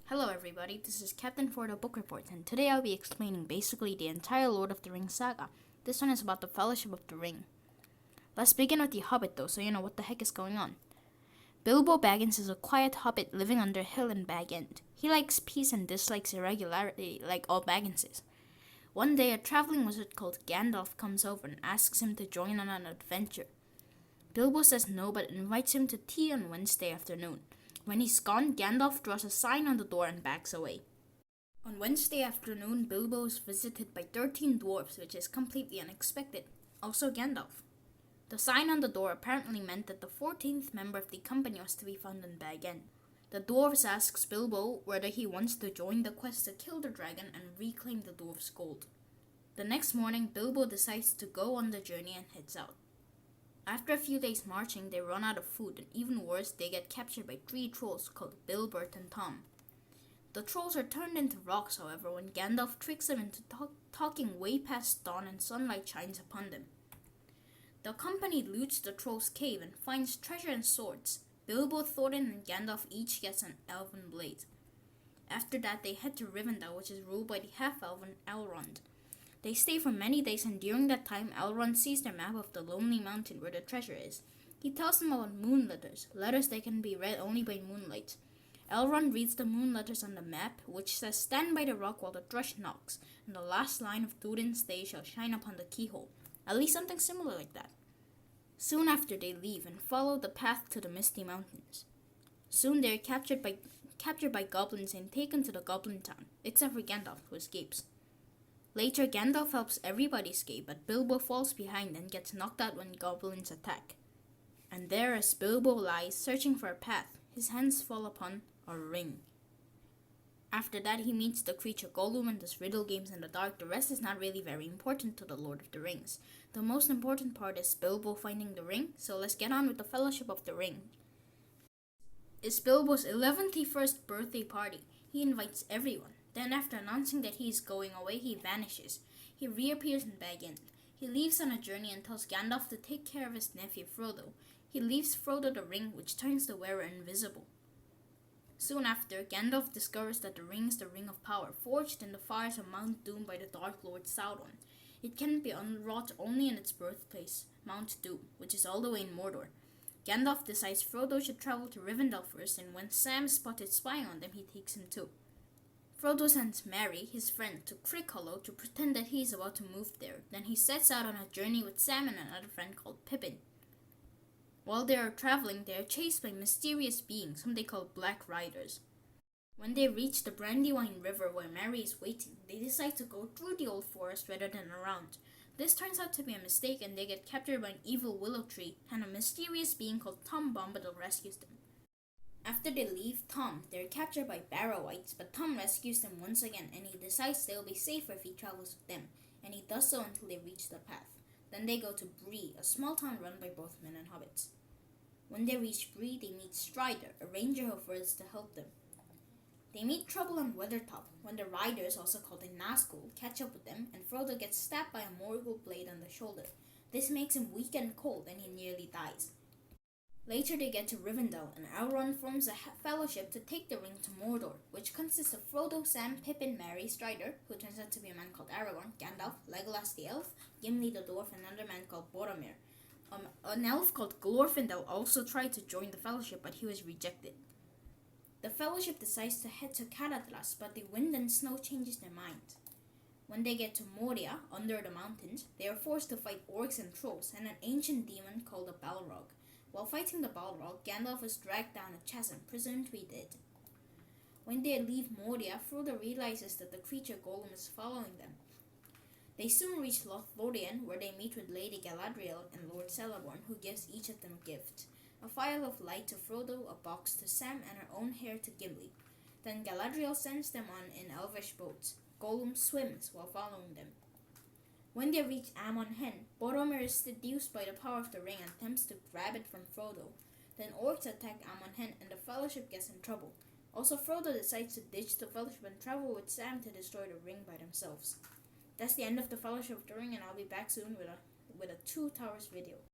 Hello everybody, this is Captain for the Book Report, and today I'll be explaining basically the entire Lord of the Rings saga. This one is about the Fellowship of the Ring. Let's begin with the Hobbit though, so you know what the heck is going on. Bilbo Baggins is a quiet hobbit living under a hill in Bag End. He likes peace and dislikes irregularity like all Bagginses. One day a traveling wizard called Gandalf comes over and asks him to join on an adventure. Bilbo says no but invites him to tea on Wednesday afternoon. When he's gone, Gandalf draws a sign on the door and backs away. On Wednesday afternoon, Bilbo is visited by 13 dwarves, which is completely unexpected. Also Gandalf. The sign on the door apparently meant that the 14th member of the company was to be found in Bag End. The dwarves asks Bilbo whether he wants to join the quest to kill the dragon and reclaim the dwarf's gold. The next morning, Bilbo decides to go on the journey and heads out. After a few days marching, they run out of food, and even worse, they get captured by 3 trolls called Bill, Bert, and Tom. The trolls are turned into rocks, however, when Gandalf tricks them into talking way past dawn and sunlight shines upon them. The company loots the trolls' cave and finds treasure and swords. Bilbo, Thorin, and Gandalf each gets an elven blade. After that, they head to Rivendell, which is ruled by the half-elven Elrond. They stay for many days, and during that time, Elrond sees their map of the Lonely Mountain where the treasure is. He tells them about moon letters that can be read only by moonlight. Elrond reads the moon letters on the map, which says, "Stand by the rock while the thrush knocks," and the last line of Durin's Day shall shine upon the keyhole. At least something similar like that. Soon after, they leave and follow the path to the Misty Mountains. Soon they are captured by goblins and taken to the Goblin Town, except for Gandalf, who escapes. Later, Gandalf helps everybody escape, but Bilbo falls behind and gets knocked out when goblins attack. And there, as Bilbo lies, searching for a path, his hands fall upon a ring. After that, he meets the creature Gollum and does riddle games in the dark. The rest is not really very important to the Lord of the Rings. The most important part is Bilbo finding the ring, so let's get on with the Fellowship of the Ring. It's Bilbo's 111st birthday party. He invites everyone. Then, after announcing that he is going away, he vanishes. He reappears in Bag End. He leaves on a journey and tells Gandalf to take care of his nephew Frodo. He leaves Frodo the ring, which turns the wearer invisible. Soon after, Gandalf discovers that the ring is the Ring of Power, forged in the fires of Mount Doom by the Dark Lord Sauron. It can be unwrought only in its birthplace, Mount Doom, which is all the way in Mordor. Gandalf decides Frodo should travel to Rivendell first, and when Sam is spotted spying on them, he takes him too. Frodo sends Merry, his friend, to Crickhollow to pretend that he is about to move there. Then he sets out on a journey with Sam and another friend called Pippin. While they are traveling, they are chased by mysterious beings, whom they call Black Riders. When they reach the Brandywine River where Merry is waiting, they decide to go through the old forest rather than around. This turns out to be a mistake, and they get captured by an evil willow tree, and a mysterious being called Tom Bombadil rescues them. After they leave Tom, they are captured by Barrow-wights, but Tom rescues them once again, and he decides they will be safer if he travels with them, and he does so until they reach the path. Then they go to Bree, a small town run by both men and hobbits. When they reach Bree, they meet Strider, a ranger who offers to help them. They meet trouble on Weathertop, when the riders, also called the Nazgul, catch up with them, and Frodo gets stabbed by a Morgul blade on the shoulder. This makes him weak and cold, and he nearly dies. Later they get to Rivendell, and Elrond forms a fellowship to take the ring to Mordor, which consists of Frodo, Sam, Pippin, Merry, Strider, who turns out to be a man called Aragorn, Gandalf, Legolas the elf, Gimli the dwarf, and another man called Boromir. An elf called Glorfindel also tried to join the fellowship, but he was rejected. The fellowship decides to head to Caradhras, but the wind and snow changes their mind. When they get to Moria, under the mountains, they are forced to fight orcs and trolls and an ancient demon called a Balrog. While fighting the Balrog, Gandalf is dragged down a chasm, presumed to be dead. When they leave Moria, Frodo realizes that the creature Gollum is following them. They soon reach Lothlorien, where they meet with Lady Galadriel and Lord Celeborn, who gives each of them a gift. A phial of light to Frodo, a box to Sam, and her own hair to Gimli. Then Galadriel sends them on in elvish boats. Gollum swims while following them. When they reach Amon Hen, Boromir is seduced by the power of the ring and attempts to grab it from Frodo. Then orcs attack Amon Hen and the Fellowship gets in trouble. Also, Frodo decides to ditch the Fellowship and travel with Sam to destroy the ring by themselves. That's the end of the Fellowship of the Ring, and I'll be back soon with a Two Towers video.